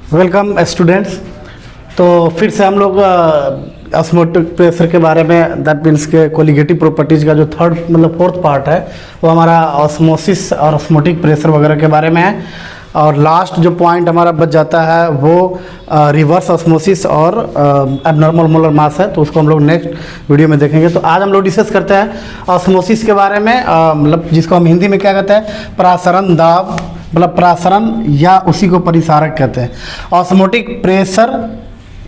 Welcome students. तो फिर से हम लोग ऑस्मोटिक प्रेशर के बारे में, दैट मीन्स के कोलिगेटिव प्रॉपर्टीज़ का जो फोर्थ पार्ट है वो हमारा ऑस्मोसिस और ऑस्मोटिक प्रेशर वगैरह के बारे में है। और लास्ट जो पॉइंट हमारा बच जाता है वो रिवर्स ऑस्मोसिस और एबनॉर्मल मोलर मास है, तो उसको हम लोग नेक्स्ट वीडियो में देखेंगे। तो आज हम लोग डिस्कस करते हैं ऑस्मोसिस के बारे में, मतलब जिसको हम हिंदी में क्या कहते हैं, प्रासरण दाब, मतलब प्रासरण या उसी को परिसारक कहते हैं। ऑस्मोटिक प्रेशर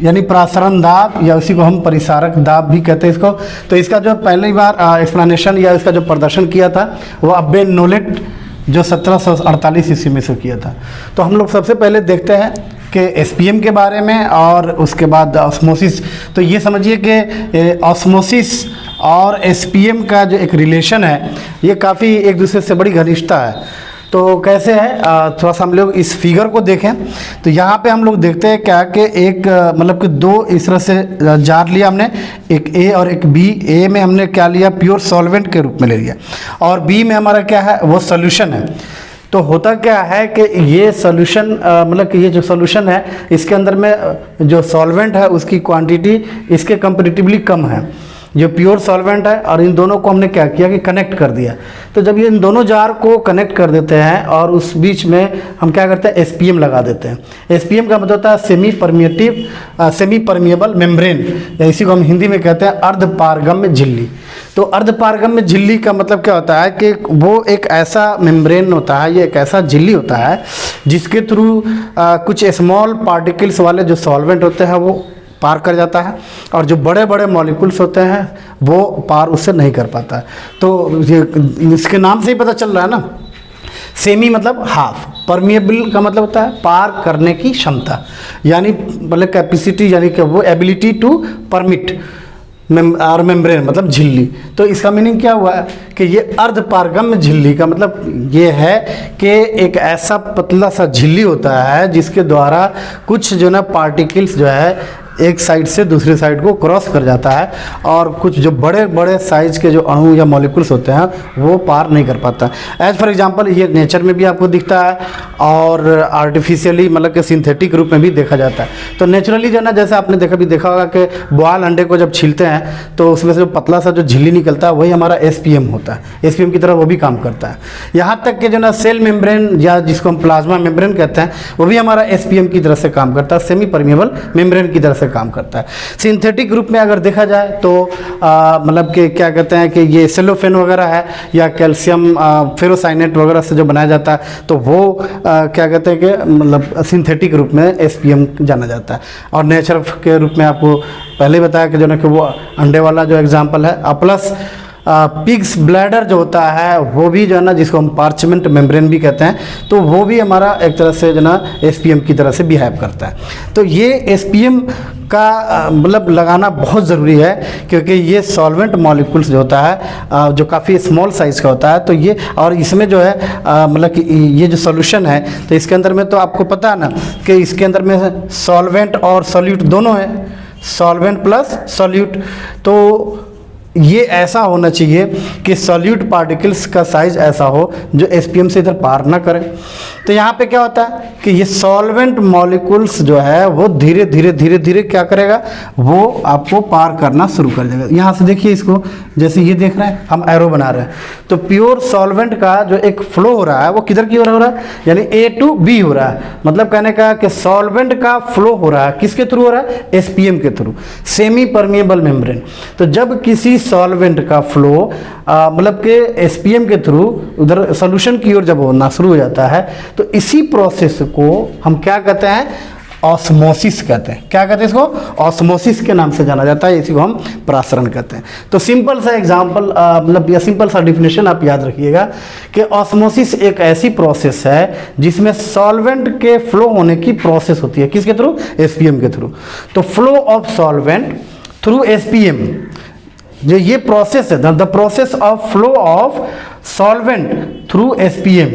यानी प्रासरण दाब या उसी को हम परिसारक दाब भी कहते हैं इसको। तो इसका जो पहली बार एक्सप्लेनेशन या इसका जो प्रदर्शन किया था वो अब्बे नोलेट जो 1748 ईस्वी में से किया था। तो हम लोग सबसे पहले देखते हैं कि एसपीएम के बारे में और उसके बाद ऑस्मोसिस। तो ये समझिए कि ऑस्मोसिस और एसपीएम का जो एक रिलेशन है ये काफ़ी एक दूसरे से बड़ी घनिष्ठता है। तो कैसे है, थोड़ा सा हम लोग इस फिगर को देखें। तो यहाँ पे हम लोग देखते हैं क्या कि एक मतलब कि दो इस तरह से जार लिया हमने, एक ए और एक बी। ए में हमने क्या लिया, प्योर सॉल्वेंट के रूप में ले लिया, और बी में हमारा क्या है, वो सोल्यूशन है। तो होता क्या है कि ये सोल्यूशन मतलब कि ये जो सोल्यूशन है इसके अंदर में जो सॉल्वेंट है उसकी क्वांटिटी इसके कंपैरेटिवली कम है, जो प्योर सॉल्वेंट है। और इन दोनों को हमने क्या किया कि कनेक्ट कर दिया। तो जब ये इन दोनों जार को कनेक्ट कर देते हैं और उस बीच में हम क्या करते हैं, एसपीएम लगा देते हैं। एसपीएम का मतलब होता है सेमी परमिएबल मेम्ब्रेन, या इसी को हम हिंदी में कहते हैं अर्धपारगम्य झिल्ली। तो अर्धपारगम्य झिल्ली का मतलब क्या होता है कि वो एक ऐसा मेम्ब्रेन होता है, ये एक ऐसा झिल्ली होता है जिसके थ्रू कुछ स्मॉल पार्टिकल्स वाले जो सॉल्वेंट होते हैं वो पार कर जाता है, और जो बड़े बड़े मॉलिक्यूल्स होते हैं वो पार उससे नहीं कर पाता है। तो ये इसके नाम से ही पता चल रहा है ना, सेमी मतलब हाफ, परमिएबल का मतलब होता है पार करने की क्षमता, यानी मतलब कैपेसिटी, यानी कि वो एबिलिटी टू परमिट और मेम्ब्रेन मतलब झिल्ली। तो इसका मीनिंग क्या हुआ है कि ये अर्धपारगम्य झिल्ली का मतलब ये है कि एक ऐसा पतला सा झिल्ली होता है जिसके द्वारा कुछ जो ना पार्टिकल्स जो है एक साइड से दूसरी साइड को क्रॉस कर जाता है, और कुछ जो बड़े बड़े साइज के जो अणु या मॉलिक्यूल्स होते हैं वो पार नहीं कर पाता। एज फॉर एग्जांपल ये नेचर में भी आपको दिखता है और आर्टिफिशियली मतलब कि सिंथेटिक रूप में भी देखा जाता है। तो नेचुरली जो ना, जैसे आपने देखा होगा कि बॉयल अंडे को जब छीलते हैं तो उसमें से जो पतला सा जो झिल्ली निकलता है वही हमारा एसपीएम होता है। एसपीएम की तरह वो भी काम करता है। यहाँ तक कि जो ना सेल मेम्ब्रेन या जिसको हम प्लाज्मा मेम्ब्रेन कहते हैं वो भी हमारा एसपीएम की तरह से काम करता है, सेमी परमिएबल मेम्ब्रेन की तरह से काम करता है। सिंथेटिक रूप में अगर देखा जाए तो मतलब कि क्या कहते हैं कि ये सेलोफेन वगैरह है या कैल्शियम फेरोसाइनेट वगैरह से जो बनाया जाता है, तो वो क्या कहते हैं कि मतलब सिंथेटिक रूप में एसपीएम जाना जाता है। और नेचर के रूप में आपको पहले बताया कि जो ना कि वो अंडे वाला जो एग्जाम्पल है, प्लस पिग्स ब्लैडर जो होता है वो भी जो है ना, जिसको हम पार्चमेंट मेम्ब्रेन भी कहते हैं, तो वो भी हमारा एक तरह से जो ना एसपीएम की तरह से बिहेव करता है। तो ये एसपीएम का मतलब लगाना बहुत ज़रूरी है, क्योंकि ये सॉल्वेंट मॉलिक्यूल्स जो होता है जो काफ़ी स्मॉल साइज़ का होता है, तो ये और इसमें जो है मतलब कि ये जो सॉल्यूशन है तो इसके अंदर में तो आपको पता है ना कि इसके अंदर में सॉल्वेंट और सॉल्यूट दोनों है, सॉल्वेंट प्लस सॉल्यूट। तो ये ऐसा होना चाहिए कि सॉल्यूट पार्टिकल्स का साइज ऐसा हो जो एसपीएम से इधर पार ना करें। तो यहाँ पे क्या होता है कि ये सॉल्वेंट मॉलिक्यूल्स जो है वो धीरे धीरे क्या करेगा, वो आपको पार करना शुरू कर देगा। यहाँ से देखिए इसको, जैसे ये देख रहे हैं हम एरो बना रहे हैं, तो प्योर सॉल्वेंट का जो एक फ्लो हो रहा है वो किधर की हो रहा है, यानी ए टू बी हो रहा है। मतलब कहने का कि सॉल्वेंट का फ्लो हो रहा है, किसके थ्रू हो रहा है, एसपीएम के थ्रू, सेमी परमिएबल मेम्ब्रेन। तो जब किसी सॉल्वेंट का फ्लो मतलब के एसपीएम के थ्रू उधर सोल्यूशन की ओर जब होना शुरू हो जाता है, तो इसी प्रोसेस को हम क्या कहते हैं, ऑस्मोसिस कहते हैं। क्या कहते हैं इसको, ऑस्मोसिस के नाम से जाना जाता है, इसी को हम प्रासरण कहते हैं। तो सिंपल सा एग्जांपल मतलब या सिंपल सा डिफिनेशन आप याद रखिएगा कि ऑस्मोसिस एक ऐसी प्रोसेस है जिसमें सॉल्वेंट के फ्लो होने की प्रोसेस होती है, किसके थ्रू, एसपीएम के थ्रू। तो flow of solvent through SPM, जो ये प्रोसेस है, the process of flow of solvent through SPM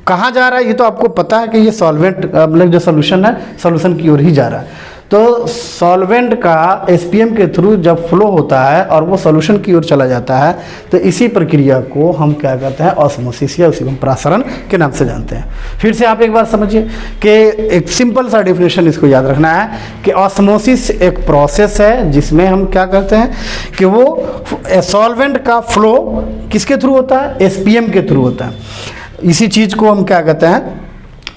कहाँ जा रहा है, ये तो आपको पता है कि ये सॉल्वेंट मतलब जो सोल्यूशन है, सोल्यूशन की ओर ही जा रहा है। तो सॉल्वेंट का एसपीएम के थ्रू जब फ्लो होता है और वो सॉल्यूशन की ओर चला जाता है, तो इसी प्रक्रिया को हम क्या कहते हैं, ऑस्मोसिस या उसी को हम प्रासरण के नाम से जानते हैं। फिर से आप एक बार समझिए कि एक सिंपल सा डेफिनेशन इसको याद रखना है कि ऑस्मोसिस एक प्रोसेस है जिसमें हम क्या करते हैं कि वो सॉल्वेंट का फ्लो किसके थ्रू होता है, एसपीएम के थ्रू होता है। इसी चीज़ को हम क्या कहते हैं,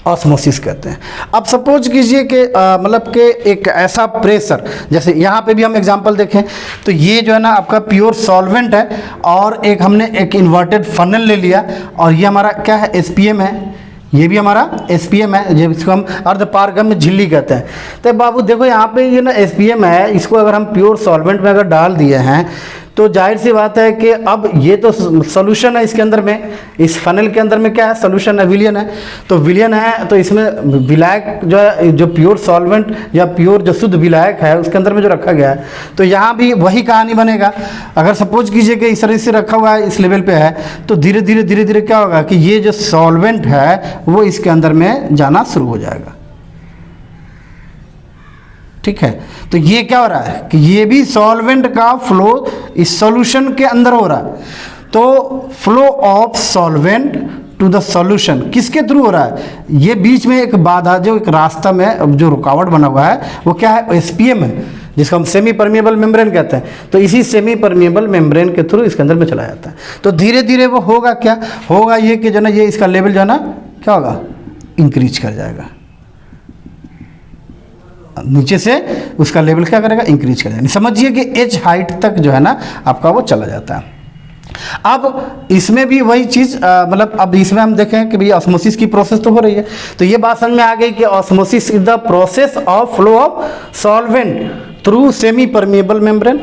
ऑस्मोसिस कहते हैं। अब सपोज कीजिए कि मतलब कि एक ऐसा प्रेशर, जैसे यहाँ पे भी हम एग्जांपल देखें तो ये जो है ना आपका प्योर सॉल्वेंट है और एक हमने एक इन्वर्टेड फनल ले लिया और ये हमारा क्या है, एसपीएम है, ये भी हमारा एसपीएम है जिसको हम अर्धपारगम्य झिल्ली कहते हैं। तो बाबू देखो यहाँ पे ये ना एसपीएम है, इसको अगर हम प्योर सॉल्वेंट में अगर डाल दिए हैं तो जाहिर सी बात है कि अब ये तो सोल्यूशन है इसके अंदर में, इस फनल के अंदर में क्या है, सोल्यूशन है, विलियन है। तो विलियन है तो इसमें विलायक जो है, जो प्योर सॉल्वेंट या प्योर जो शुद्ध विलायक है उसके अंदर में जो रखा गया है, तो यहाँ भी वही कहानी बनेगा। अगर सपोज कीजिए कि इस तरह से रखा हुआ है, इस लेवल पे है, तो धीरे धीरे क्या होगा कि ये जो सॉल्वेंट है वो इसके अंदर में जाना शुरू हो जाएगा। ठीक है, तो ये क्या हो रहा है कि ये भी सॉल्वेंट का फ्लो इस सॉल्यूशन के अंदर हो रहा है। तो flow of solvent to the solution किसके थ्रू हो रहा है, ये बीच में एक बाधा, जो एक रास्ता में जो रुकावट बना हुआ है वो क्या है, एसपीएम है, जिसको हम सेमी परमिएबल मेम्ब्रेन कहते हैं। तो इसी सेमी परमिएबल मेम्ब्रेन के थ्रू इसके अंदर में चला जाता है। तो धीरे धीरे वो होगा, क्या होगा ये कि जो ना ये इसका लेवल जो है ना क्या होगा, इंक्रीज कर जाएगा, नीचे से उसका लेवल क्या करेगा, इंक्रीज कर जाएगा। समझिए कि एच हाइट तक जो है ना आपका वो चला जाता है। अब इसमें भी वही चीज़ मतलब अब इसमें हम देखें कि भाई ऑस्मोसिस की प्रोसेस तो हो रही है, तो ये बात समझ में आ गई कि osmosis is the process of flow of solvent through semi permeable membrane.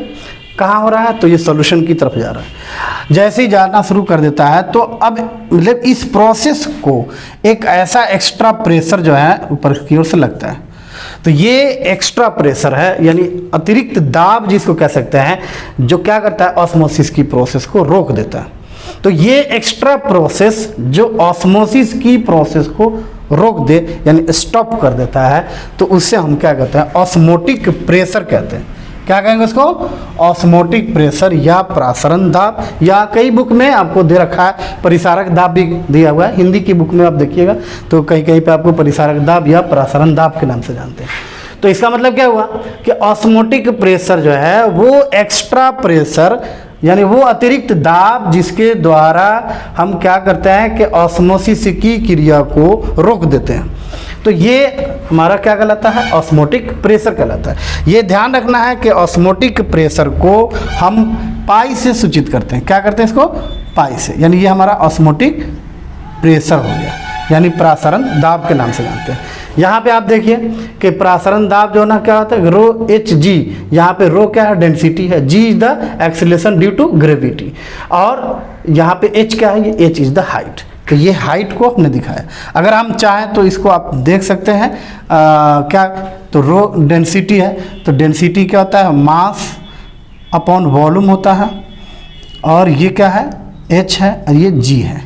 कहाँ हो रहा है, तो ये सॉल्यूशन की तरफ जा रहा है। जैसे ही जाना शुरू कर देता है तो अब मतलब इस प्रोसेस को एक ऐसा एक्स्ट्रा प्रेशर जो है ऊपर की ओर से लगता है। तो ये एक्स्ट्रा प्रेशर है, यानी अतिरिक्त दाब जिसको कह सकते हैं, जो क्या करता है, ऑस्मोसिस की प्रोसेस को रोक देता है। तो ये एक्स्ट्रा प्रोसेस जो ऑस्मोसिस की प्रोसेस को रोक दे यानी स्टॉप कर देता है, तो उससे हम क्या कहते हैं, ऑस्मोटिक प्रेशर कहते हैं। क्या कहेंगे उसको, ऑस्मोटिक प्रेशर या प्रासरण दाब, या कई बुक में आपको दे रखा है परिसारक दाब भी दिया हुआ है। हिंदी की बुक में आप देखिएगा तो कहीं कहीं पे आपको परिसारक दाब या प्रासरण दाब के नाम से जानते हैं। तो इसका मतलब क्या हुआ कि ऑस्मोटिक प्रेशर जो है वो एक्स्ट्रा प्रेशर, यानी वो अतिरिक्त दाब जिसके द्वारा हम क्या करते हैं कि ऑस्मोसिस की क्रिया को रोक देते हैं। तो ये हमारा क्या कहलाता है, ऑस्मोटिक प्रेशर कहलाता है। ये ध्यान रखना है कि ऑस्मोटिक प्रेशर को हम पाई से सूचित करते हैं। क्या करते हैं इसको, पाई से, यानी ये हमारा ऑस्मोटिक प्रेशर हो गया, यानी प्रासरण दाब के नाम से जानते हैं। यहाँ पे आप देखिए कि प्रासरण दाब जो ना क्या होता है, रो एच जी, यहाँ पे रो क्या है, डेंसिटी है, G is the acceleration due to gravity, और यहाँ पे एच क्या है, ये एच इज द हाइट। तो ये हाइट को हमने दिखाया। अगर हम चाहें तो इसको आप देख सकते हैं क्या, तो रो डेंसिटी है, तो डेंसिटी क्या होता है, मास अपॉन वॉल्यूम होता है, और ये क्या है, एच है, और ये जी है।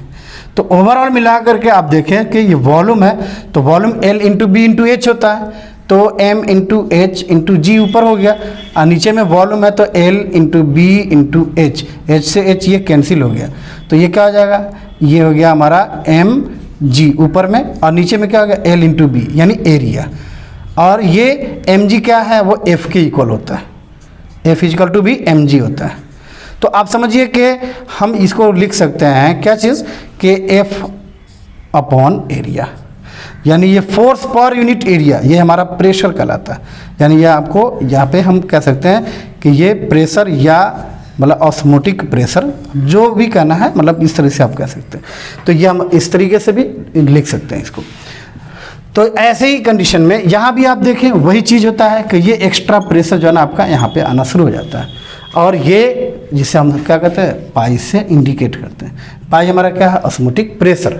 तो ओवरऑल मिला करके आप देखें कि ये वॉल्यूम है, तो volume L into B into H होता है, तो M into H into G ऊपर हो गया, और नीचे में वॉल्यूम है तो L into B into H, H से एच ये कैंसिल हो गया, तो ये क्या हो जाएगा, ये हो गया हमारा एम जी ऊपर में, और नीचे में क्या हो गया, एल इंटू बी यानी एरिया, और ये एम जी क्या है, वो एफ के इक्वल होता है, F equal to B M G होता है। तो आप समझिए कि हम इसको लिख सकते हैं क्या चीज़, कि एफ अपॉन एरिया, यानी ये फोर्स पर यूनिट एरिया, ये हमारा प्रेशर कहलाता है। यानी ये आपको यहाँ पे हम कह सकते हैं कि ये प्रेशर या मतलब ऑस्मोटिक प्रेशर, जो भी कहना है, मतलब इस तरह से आप कह सकते हैं। तो ये हम इस तरीके से भी लिख सकते हैं इसको। तो ऐसे ही कंडीशन में यहाँ भी आप देखें वही चीज़ होता है कि ये एक्स्ट्रा प्रेशर जो है ना आपका यहाँ पे आना शुरू हो जाता है, और ये जिसे हम क्या कहते हैं, पाई से इंडिकेट करते हैं। पाई हमारा क्या है, ऑस्मोटिक प्रेशर।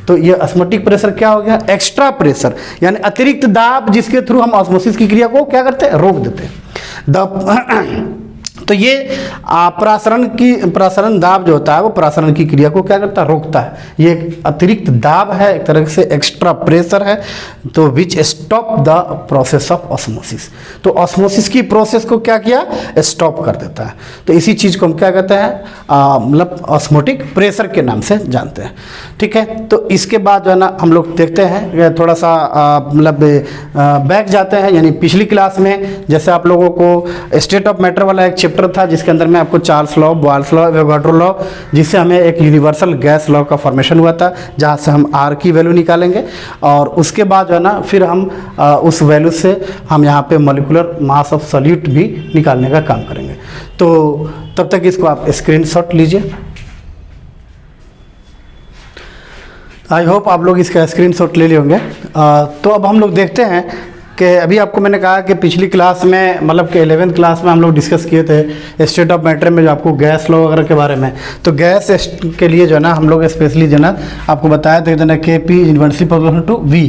तो ये ऑस्मोटिक प्रेशर क्या हो गया, एक्स्ट्रा प्रेशर, यानी अतिरिक्त दाब जिसके थ्रू हम ऑस्मोसिस की क्रिया को क्या करते हैं, रोक देते हैं। द तो ये प्रसारण दाब जो होता है वो प्रसारण की क्रिया को क्या करता है, रोकता है। ये एक अतिरिक्त दाब है, एक तरह से एक्स्ट्रा प्रेशर है, तो which stop the process of osmosis. तो ऑस्मोसिस की प्रोसेस को क्या किया, स्टॉप कर देता है। तो इसी चीज़ को हम क्या कहते हैं, मतलब ऑस्मोटिक प्रेशर के नाम से जानते हैं। ठीक है, तो इसके बाद जो है ना हम लोग देखते हैं थोड़ा सा मतलब बैक जाते हैं, यानी पिछली क्लास में जैसे आप लोगों को स्टेट ऑफ मैटर वाला एक चैप्टर था जिसके अंदर में आपको Charles law, Boyle's law, Avogadro law, जिससे हमें एक यूनिवर्सल गैस लॉ का फॉर्मेशन हुआ था, जहाँ से हम आर की वैल्यू निकालेंगे और उसके बाद जो है ना फिर हम उस वैल्यू से हम यहाँ पे मॉलिक्यूलर मास ऑफ सॉल्यूट भी निकालने का काम करेंगे। तो तब तक इसको आप स्क्रीनशॉट लीजिए। आई होप आप लोग इसका स्क्रीनशॉट ले लिए होंगे। तो अब हम लोग देखते हैं कि अभी आपको मैंने कहा कि पिछली क्लास में मतलब कि 11th क्लास में हम लोग डिस्कस किए थे स्टेट ऑफ मैटर में जो आपको गैस लॉ वगैरह के बारे में। तो गैस के लिए जो है ना हम लोग स्पेशली जो है ना आपको बताया था ना के P inversely proportional to V,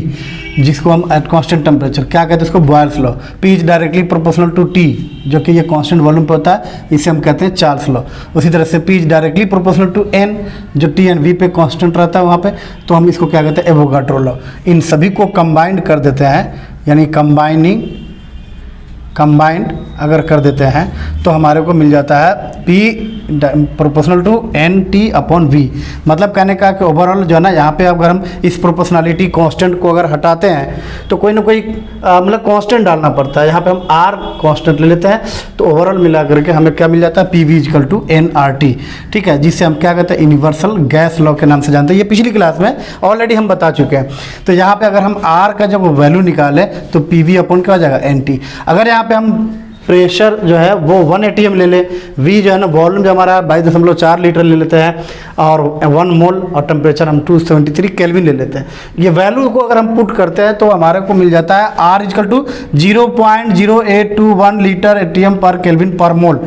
जिसको हम एट कांस्टेंट टेम्परेचर क्या कहते हैं इसको, Boyle's law. P is directly proportional to T, जो कि ये कांस्टेंट वॉल्यूम पे होता है, इसे हम कहते हैं चार्ल्स लॉ। उसी तरह से P is directly proportional to N, जो टी एन वी पे कांस्टेंट रहता है वहाँ पे, तो हम इसको क्या कहते हैं, एवोगाड्रो लॉ। इन सभी को कंबाइंड कर देते हैं, यानी कंबाइंड अगर कर देते हैं तो हमारे को मिल जाता है P proportional to N T upon V. मतलब कहने का कि ओवरऑल जो है ना यहाँ पे अगर हम इस प्रोपोर्शनलिटी कांस्टेंट को अगर हटाते हैं तो कोई ना कोई मतलब कांस्टेंट डालना पड़ता है। यहाँ पे हम R कांस्टेंट ले लेते हैं, तो ओवरऑल मिला करके हमें क्या मिल जाता है, P V equal to N R T. ठीक है, जिससे हम क्या कहते हैं, यूनिवर्सल गैस लॉ के नाम से जानते हैं। ये पिछली क्लास में ऑलरेडी हम बता चुके हैं। तो यहाँ पे अगर हम R का जब वैल्यू निकालें तो पी वी अपॉन क्या हो जाएगा, एन टी। अगर यहाँ पे हम प्रेशर जो है वो 1 atm ले लें, वी जो है ना वॉल्यूम जो हमारा 22.4 लीटर ले लेते हैं और 1 मोल, और टेम्परेचर हम 273 केल्विन ले लेते हैं। ये वैल्यू को अगर हम पुट करते हैं तो हमारे को मिल जाता है R equal to 0.0821 litre ATM per kelvin per mole,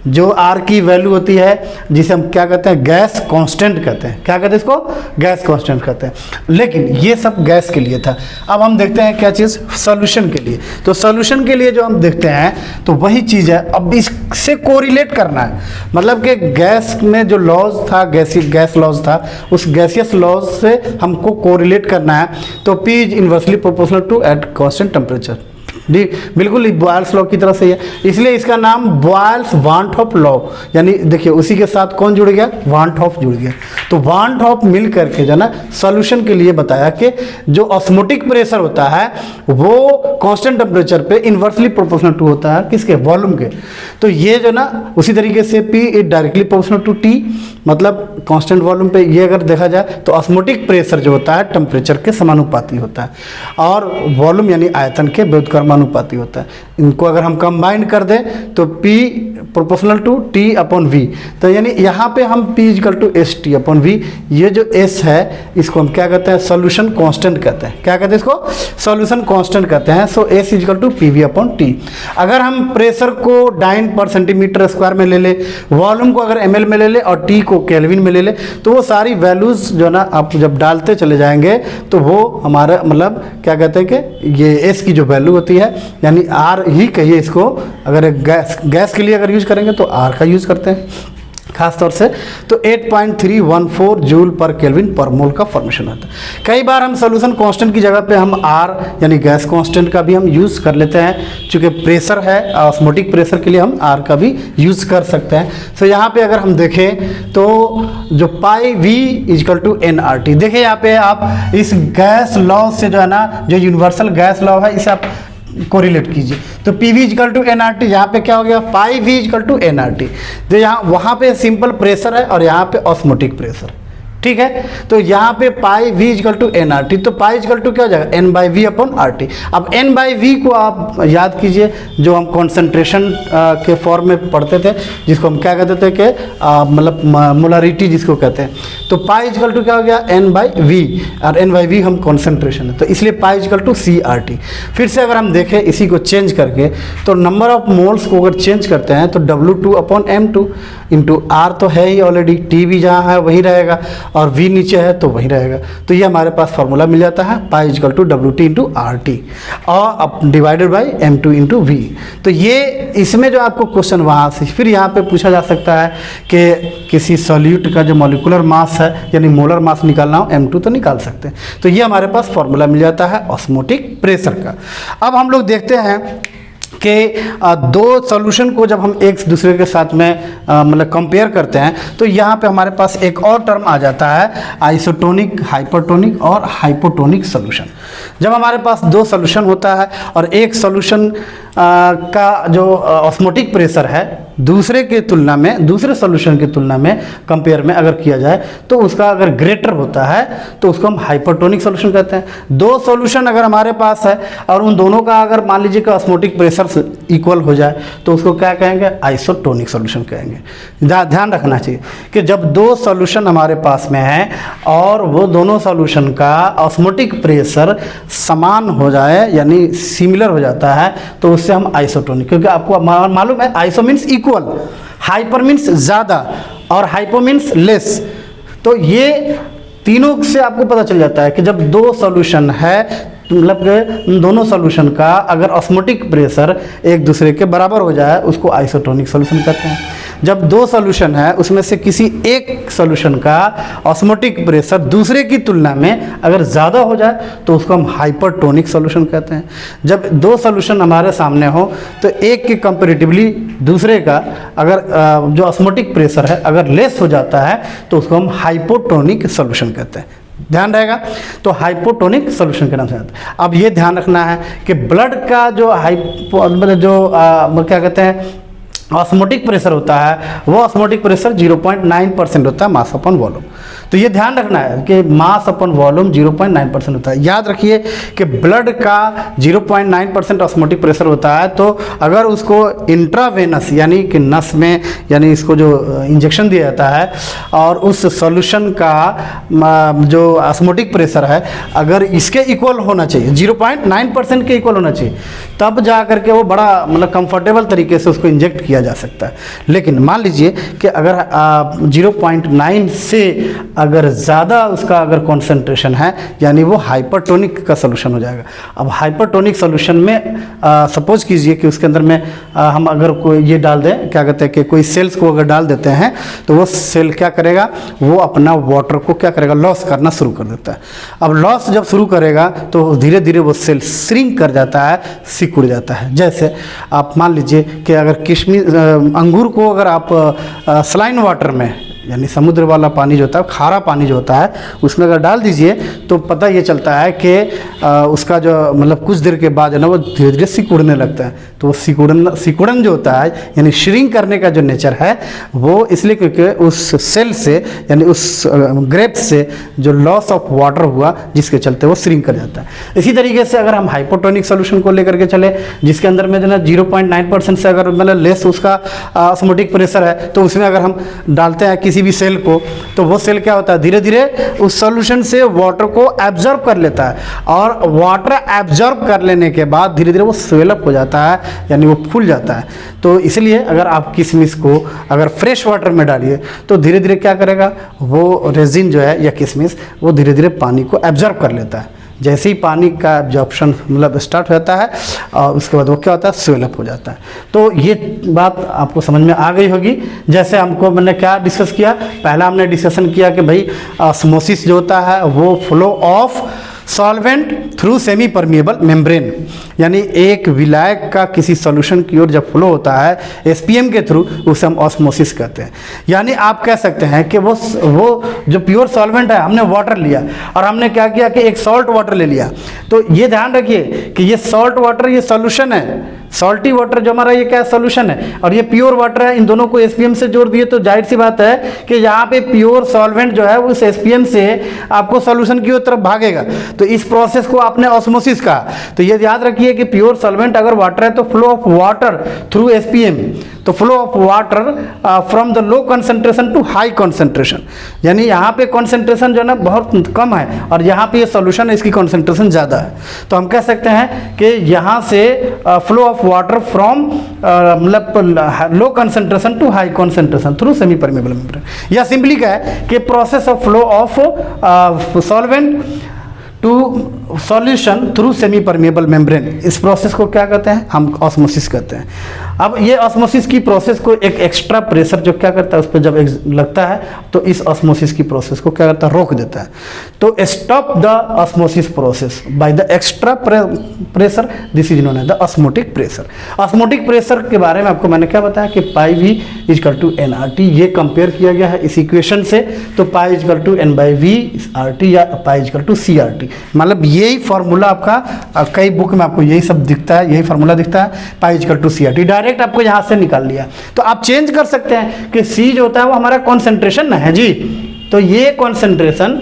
जो R की वैल्यू होती है जिसे हम क्या कहते हैं, गैस कांस्टेंट कहते हैं। क्या कहते हैं इसको, गैस कांस्टेंट कहते हैं। लेकिन ये सब गैस के लिए था। अब हम देखते हैं क्या चीज़, सॉल्यूशन के लिए। तो सॉल्यूशन के लिए जो हम देखते हैं तो वही चीज़ है, अब इससे कोरिलेट करना है। मतलब कि गैस में जो लॉज था, गैस लॉज था, उस गैसियस लॉज से हमको कोरिलेट करना है। तो P is inversely proportional to at constant temperature. बिल्कुल बॉयल्स लॉ की तरफ से है, इसलिए इसका नाम बॉयल्स वान हॉफ लॉ। यानी देखिए उसी के साथ कौन जुड़ गया, वान हॉफ जुड़ गया। तो वान हॉफ मिल करके जो ना सॉल्यूशन के लिए बताया कि जो ऑस्मोटिक प्रेशर होता है वो कांस्टेंट टेम्परेचर पे इनवर्सली प्रोपोर्शनल टू होता है, किसके, वॉल्यूम के। तो ये जो ना उसी तरीके से P is directly proportional to T, मतलब कांस्टेंट वॉल्यूम पे ये अगर देखा जाए तो ऑस्मोटिक प्रेशर जो होता है टेम्परेचर के समानुपाती होता है, और वॉल्यूम यानी आयतन के व्युत्क्रमानुपाती होता है। इनको अगर हम कंबाइन कर दें तो P proportional to T upon V। तो यानी यहाँ पे हम P equal to S T upon V, ये जो S है इसको हम क्या कहते हैं, सॉल्यूशन कांस्टेंट कहते हैं। क्या कहते हैं इसको, सॉल्यूशन कांस्टेंट कहते हैं। So S equal to P V upon T. अगर हम प्रेशर को डाइन पर सेंटीमीटर स्क्वायर में ले ले, वॉल्यूम को अगर ml में ले ले और T को केल्विन में ले ले, तो वो सारी वैल्यूज़ जो ना आप जब डालते चले जाएंगे तो वो हमारा मतलब क्या कहते हैं कि ये S की जो वैल्यू होती है, यानी R ही कहिए इसको, अगर गैस के लिए अगर यूज करेंगे तो R का यूज़ करते हैं खास तौर से, तो 8.314 जूल पर केल्विन पर मोल का फॉर्मेशन होता है। कई बार हम सॉल्यूशन कांस्टेंट की जगह पे हम R यानी गैस कांस्टेंट का भी हम यूज़ कर लेते हैं, चूँकि प्रेशर है, ऑस्मोटिक प्रेशर के लिए हम R का भी यूज़ कर सकते हैं। तो यहाँ पे अगर हम देखें तो जो pi V equal to N R T, देखिए यहाँ पे आप इस गैस लॉ से जो है ना, जो यूनिवर्सल गैस लॉ है इसे आप कोरिलेट कीजिए। तो P V equal to N R T, यहाँ पे क्या हो गया, pi V equal to N R T. तो यहाँ वहाँ पे सिंपल प्रेशर है और यहाँ पे ऑस्मोटिक प्रेशर, ठीक है। तो यहाँ पे pi V equal to N R T, तो पाई इक्वल टू क्या हो जाएगा, n by V upon R T. अब एन बाई वी को आप याद कीजिए, जो हम कॉन्सेंट्रेशन के फॉर्म में पढ़ते थे, जिसको हम क्या कहते थे कि मतलब मोलारिटी जिसको कहते हैं। तो पाई इक्वल टू क्या हो गया, एन बाई वी, और एन बाई वी हम कॉन्सेंट्रेशन है, तो इसलिए pi equal to C R T. फिर से अगर हम देखें इसी को चेंज करके, तो नंबर ऑफ मोल्स को अगर चेंज करते हैं तो W2 upon M2 into R तो है ही ऑलरेडी, T भी जहाँ है वही रहेगा, और V नीचे है तो वही रहेगा। तो ये हमारे पास फॉर्मूला मिल जाता है pi equal to WT into RT और divided by M2 into V। तो ये इसमें जो आपको क्वेश्चन वहाँ से फिर यहाँ पे पूछा जा सकता है कि किसी सॉल्यूट का जो मॉलिक्यूलर मास है यानी मोलर मास निकालना हो M2 तो निकाल सकते हैं। तो ये हमारे पास फॉर्मूला मिल जाता है ऑस्मोटिक प्रेशर का। अब हम लोग देखते हैं कि दो सॉल्यूशन को जब हम एक दूसरे के साथ में मतलब कंपेयर करते हैं तो यहाँ पे हमारे पास एक और टर्म आ जाता है आइसोटोनिक, हाइपरटोनिक और हाइपोटोनिक सॉल्यूशन। जब हमारे पास दो सॉल्यूशन होता है और एक सॉल्यूशन का जो ऑस्मोटिक प्रेशर है दूसरे के तुलना में, दूसरे सॉल्यूशन की तुलना में कंपेयर में अगर किया जाए तो उसका अगर ग्रेटर होता है तो उसको हम हाइपरटोनिक सॉल्यूशन कहते हैं। दो सॉल्यूशन अगर हमारे पास है और उन दोनों का अगर मान लीजिए कि ऑस्मोटिक प्रेशर इक्वल हो जाए तो उसको क्या कहेंगे, आइसोटोनिक सॉल्यूशन कहेंगे। ध्यान रखना चाहिए कि जब दो सॉल्यूशन हमारे पास में है और वो दोनों सॉल्यूशन का ऑस्मोटिक प्रेशर समान हो जाए यानी सिमिलर हो जाता है तो उससे हम आइसोटोनिक, क्योंकि आपको मालूम है iso means equal, hyper means ज़्यादा और हाइपो मीन्स लेस। तो ये तीनों से आपको पता चल जाता है कि जब दो सॉल्यूशन है मतलब दोनों सॉल्यूशन का अगर ऑस्मोटिक प्रेशर एक दूसरे के बराबर हो जाए उसको आइसोटोनिक सॉल्यूशन कहते हैं। जब दो सॉल्यूशन है उसमें से किसी एक सॉल्यूशन का ऑस्मोटिक प्रेशर दूसरे की तुलना में अगर ज़्यादा हो जाए तो उसको हम हाइपरटोनिक सॉल्यूशन कहते हैं। जब दो सॉल्यूशन हमारे सामने हो तो एक के कंपेरेटिवली दूसरे का अगर जो ऑस्मोटिक प्रेशर है अगर लेस हो जाता है तो उसको हम हाइपोटोनिक सॉल्यूशन कहते हैं। ध्यान रहेगा। तो हाइपोटोनिक सॉल्यूशन के नाम से आता है। अब ये ध्यान रखना है कि ब्लड का जो क्या कहते हैं ऑस्मोटिक प्रेशर होता है वो ऑस्मोटिक प्रेशर 0.9% होता है मास अपॉन वॉल्यूम। तो ये ध्यान रखना है कि मास अपॉन वॉल्यूम 0.9% होता है। याद रखिए कि ब्लड का 0.9% ऑस्मोटिक प्रेशर होता है तो अगर उसको इंट्रावेनस यानी कि नस में यानी इसको जो इंजेक्शन दिया जाता है और उस सॉल्यूशन का जो ऑस्मोटिक प्रेशर है अगर इसके इक्वल होना चाहिए 0.9% के इक्वल होना चाहिए तब जा करके वो बड़ा मतलब कंफर्टेबल तरीके से उसको इंजेक्ट किया जा सकता है। लेकिन मान लीजिए कि अगर 0.9 से अगर ज़्यादा उसका अगर कॉन्सेंट्रेशन है यानी वो हाइपरटोनिक का सॉल्यूशन हो जाएगा। अब हाइपरटोनिक सॉल्यूशन में सपोज कीजिए कि उसके अंदर में हम अगर कोई ये डाल दें क्या कहते हैं कि कोई सेल्स को अगर डाल देते हैं तो वो सेल क्या करेगा, वो अपना वाटर को क्या करेगा, लॉस करना शुरू कर देता है। अब लॉस जब शुरू करेगा तो धीरे धीरे वो सेल श्रिंक कर जाता है, सिकुड़ जाता है। जैसे आप मान लीजिए कि अगर किशमिश अंगूर को अगर आप सलाइन वाटर में यानी समुद्र वाला पानी जो होता है, खारा पानी जो होता है उसमें अगर डाल दीजिए तो पता ये चलता है कि उसका जो मतलब कुछ देर के बाद है ना वो धीरे धीरे सिकुड़ने लगता है। तो वो सिकुड़न जो होता है यानी श्रिंक करने का जो नेचर है वो इसलिए क्योंकि उस सेल से यानी उस ग्रेप से जो लॉस ऑफ वाटर हुआ जिसके चलते वो श्रिंक कर जाता है। इसी तरीके से अगर हम हाइपोटोनिक सोल्यूशन को लेकर के चले जिसके अंदर में जो ना 0.9% से अगर मतलब लेस उसका ऑस्मोटिक प्रेशर है तो उसमें अगर हम डालते हैं किसी भी सेल को तो वो सेल क्या होता है धीरे धीरे उस सॉल्यूशन से वाटर को एब्जॉर्ब कर लेता है और वाटर एब्जॉर्ब कर लेने के बाद धीरे धीरे वो स्वेल अप हो जाता है यानी वो फूल जाता है। तो इसलिए अगर आप किशमिश को अगर फ्रेश वाटर में डालिए तो धीरे धीरे क्या करेगा, वो रेजिन जो है या किशमिश वो धीरे धीरे पानी को एब्जॉर्ब कर लेता है। जैसे ही पानी का एब्जॉर्प्शन मतलब स्टार्ट हो जाता है और उसके बाद वो क्या होता है, स्वेल अप हो जाता है। तो ये बात आपको समझ में आ गई होगी। जैसे हमको मैंने क्या डिस्कस किया, पहला हमने डिस्कशन किया कि भाई ऑस्मोसिस जो होता है वो flow of solvent through semi permeable membrane, यानी एक विलायक का किसी सॉल्यूशन की ओर जब फ्लो होता है एसपीएम के थ्रू उसे हम ऑस्मोसिस कहते हैं। यानी आप कह सकते हैं कि वो जो प्योर सॉल्वेंट है हमने वाटर लिया और हमने क्या किया कि एक सॉल्ट वाटर ले लिया। तो ये ध्यान रखिए कि ये सॉल्ट वाटर ये सॉल्यूशन है, सॉल्टी वाटर जो हमारा ये क्या सोल्यूशन है और ये प्योर वाटर है। इन दोनों को एसपीएम से जोड़ दिए तो जाहिर सी बात है कि यहाँ पे प्योर सॉल्वेंट जो है उस एसपीएम से आपको सॉल्यूशन की तरफ भागेगा। तो इस प्रोसेस को आपने ऑस्मोसिस कहा। तो ये याद रखिए कि प्योर सॉल्वेंट अगर वाटर है तो flow of water through SPM, तो flow of water from the low concentration to high concentration, यानी यहाँ पे कंसंट्रेशन जो है ना बहुत कम है और यहाँ पे ये सॉल्यूशन है इसकी कंसंट्रेशन ज़्यादा है। तो हम कह सकते हैं कि यहाँ से फ्लो ऑफ वाटर फ्रॉम मतलब low concentration to high concentration through semi permeable membrane, या सिंपली क्या है कि process of flow of solvent to solution through semi permeable membrane, इस प्रोसेस को क्या कहते हैं, हम ऑस्मोसिस कहते हैं। अब ये ऑस्मोसिस की प्रोसेस को एक एक्स्ट्रा प्रेशर जो क्या करता है उस पर जब लगता है तो इस ऑस्मोसिस की प्रोसेस को क्या करता है, रोक देता है। तो stop the osmosis process by the extra pressure, this is known as the osmotic pressure. Osmotic pressure के बारे में आपको मैंने क्या बताया कि pi V equal to N R T, ये कंपेयर किया गया है इस इक्वेशन से। तो pi equal to N by V R T या pi equal to C R T, मतलब यही फार्मूला आपका कई बुक में आपको यही सब दिखता है, यही फार्मूला दिखता है, pi equal to C R T direct आपको यहाँ से निकाल लिया। तो आप चेंज कर सकते हैं कि सी जो होता है वो हमारा कॉन्सेंट्रेशन ना है जी, तो ये कॉन्सेंट्रेशन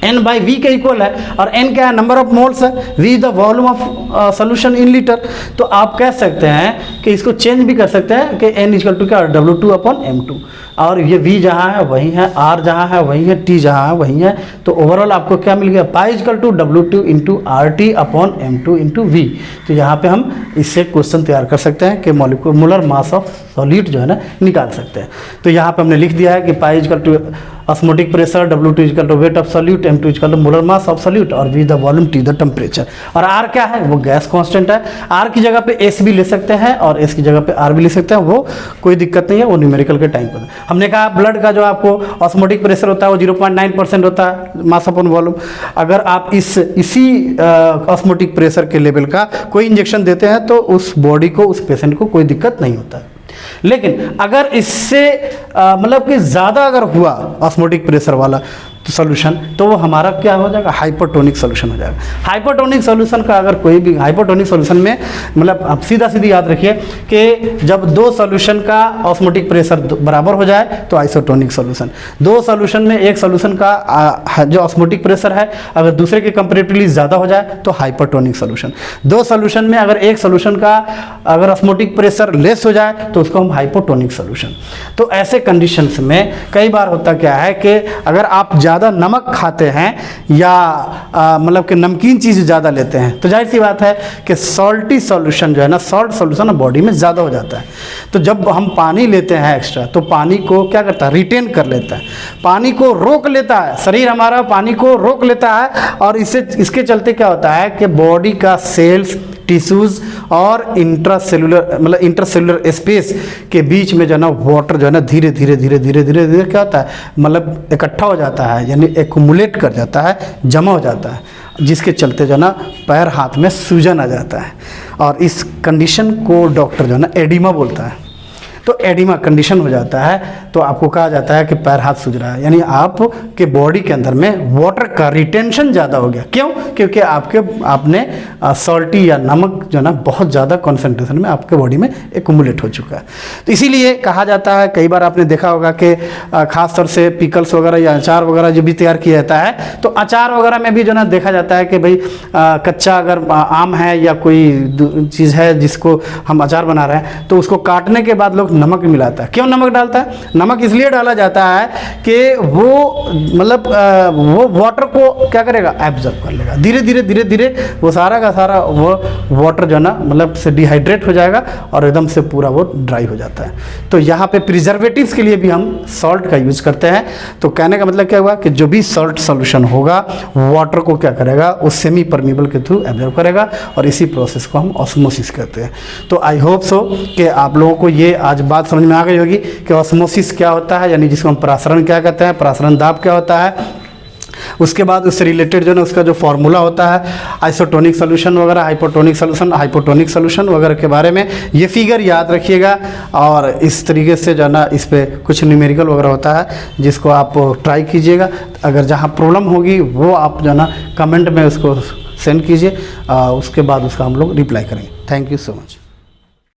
n बाई वी के इक्वल है और n क्या है, नंबर ऑफ मोल्स है, v the volume of solution in litre. तो आप कह सकते हैं कि इसको चेंज भी कर सकते हैं कि n इक्वल टू क्या, W2 अपॉन M2, और ये v जहाँ है वही है, r जहाँ है वही है, t जहाँ है वही है। तो ओवरऑल आपको क्या मिल गया, pi equal to W2 into RT upon M2 into V। तो यहाँ पे हम इससे क्वेश्चन तैयार कर सकते हैं कि मोलिकुलर मास ऑफ सॉल्यूट जो है ना निकाल सकते हैं। तो यहाँ पे हमने लिख दिया है कि pi equal to osmotic pressure, W2 equal to weight of solute, M2 equal to molar mass of solute और V the volume, T the temperature. और R क्या है, वो गैस कांस्टेंट है। R की जगह पे S भी ले सकते हैं और S की जगह पे R भी ले सकते हैं, वो कोई दिक्कत नहीं है, वो न्यूमेरिकल के टाइम पर। हमने कहा ब्लड का जो आपको ऑस्मोटिक प्रेशर होता है वो 0.9% होता है मास अपॉन वॉल्यूम। अगर आप इसी ऑस्मोटिक प्रेशर के लेवल का कोई इंजेक्शन देते हैं तो उस बॉडी को, उस पेशेंट को कोई दिक्कत नहीं होता है। लेकिन अगर इससे मतलब कि ज़्यादा अगर हुआ ऑस्मोटिक प्रेशर वाला तो सोल्यूशन, तो वो हमारा क्या हो जाएगा, हाइपोटोनिक सोल्यूशन हो जाएगा। हाइपोटोनिक सोल्यूशन का अगर कोई भी हाइपोटोनिक सोल्यूशन में मतलब आप सीधा सीधी याद रखिए कि जब दो सोल्यूशन का ऑस्मोटिक प्रेशर बराबर हो जाए तो आइसोटोनिक सोल्यूशन। दो सोल्यूशन में एक सोल्यूशन का जो ऑस्मोटिक प्रेशर है अगर दूसरे के कंपेरेटिवली ज़्यादा हो जाए तो हाइपोटोनिक सोल्यूशन। दो सोल्यूशन में अगर एक सोल्यूशन का अगर ऑस्मोटिक प्रेशर लेस हो जाए तो उसको हम हाइपोटोनिक सोल्यूशन। तो ऐसे कंडीशंस में कई बार होता क्या है कि अगर आप ज़्यादा नमक खाते हैं या मतलब कि नमकीन चीज़ ज़्यादा लेते हैं तो जाहिर सी बात है कि सॉल्टी सॉल्यूशन जो है ना, सॉल्ट सॉल्यूशन बॉडी में ज़्यादा हो जाता है। तो जब हम पानी लेते हैं एक्स्ट्रा तो पानी को क्या करता है, रिटेन कर लेता है, पानी को रोक लेता है, शरीर हमारा पानी को रोक लेता है। और इसके चलते क्या होता है कि बॉडी का सेल्स, टिश्यूज़ और इंट्रासेलुलर मतलब इंटरसेलुलर स्पेस के बीच में जो है ना वाटर जो है ना धीरे धीरे धीरे धीरे धीरे धीरे क्या होता है, मतलब इकट्ठा हो जाता है, यानी एक्युमुलेट कर जाता है, जमा हो जाता है, जिसके चलते जो है ना पैर हाथ में सूजन आ जाता है। और इस कंडीशन को डॉक्टर जो है ना एडिमा बोलता है। तो एडिमा कंडीशन हो जाता है तो आपको कहा जाता है कि पैर हाथ सूज रहा है, यानी आपके बॉडी के अंदर में वाटर का रिटेंशन ज़्यादा हो गया। क्यों? क्योंकि आपने सॉल्टी या नमक जो ना बहुत ज़्यादा कॉन्सेंट्रेशन में आपके बॉडी में एक्युमुलेट हो चुका है। तो इसीलिए कहा जाता है, कई बार आपने देखा होगा कि खास तौर से पिकल्स वगैरह या अचार वगैरह जो भी तैयार किया जाता है तो अचार वगैरह में भी जो ना देखा जाता है कि भाई कच्चा अगर आम है या कोई चीज़ है जिसको हम अचार बना रहे हैं तो उसको काटने के बाद लोग नमक मिलाता है। क्यों नमक डालता है? नमक इसलिए डाला जाता है कि वो मतलब वो वाटर को क्या करेगा, एब्जॉर्ब कर लेगा, धीरे धीरे धीरे धीरे वो सारा का सारा वो वाटर जो है ना मतलब से डिहाइड्रेट हो जाएगा और एकदम से पूरा वो ड्राई हो जाता है। तो यहाँ पे प्रिजर्वेटिव्स के लिए भी हम सॉल्ट का यूज करते हैं। तो कहने का मतलब क्या हुआ कि जो भी सॉल्ट सॉल्यूशन होगा वाटर को क्या करेगा, वो सेमी परमेबल के थ्रू एब्जॉर्ब करेगा और इसी प्रोसेस को हम ऑस्मोसिस कहते हैं। तो आई होप सो कि आप लोगों को ये आज बात समझ में आ गई होगी कि ऑस्मोसिस क्या होता है, यानी जिसको हम परासरण क्या कहते हैं, परासरण दाब क्या होता है। उसके बाद उससे रिलेटेड जो है ना उसका जो फॉर्मूला होता है, आइसोटोनिक सोल्यूशन वगैरह, हाइपोटोनिक सोल्यूशन वगैरह के बारे में ये फिगर याद रखिएगा। और इस तरीके से जो है ना इस पर कुछ न्यूमेरिकल वगैरह होता है जिसको आप ट्राई कीजिएगा। अगर जहाँ प्रॉब्लम होगी वो आप जो है ना कमेंट में उसको सेंड कीजिए, उसके बाद उसका हम लोग रिप्लाई करेंगे। Thank you so much.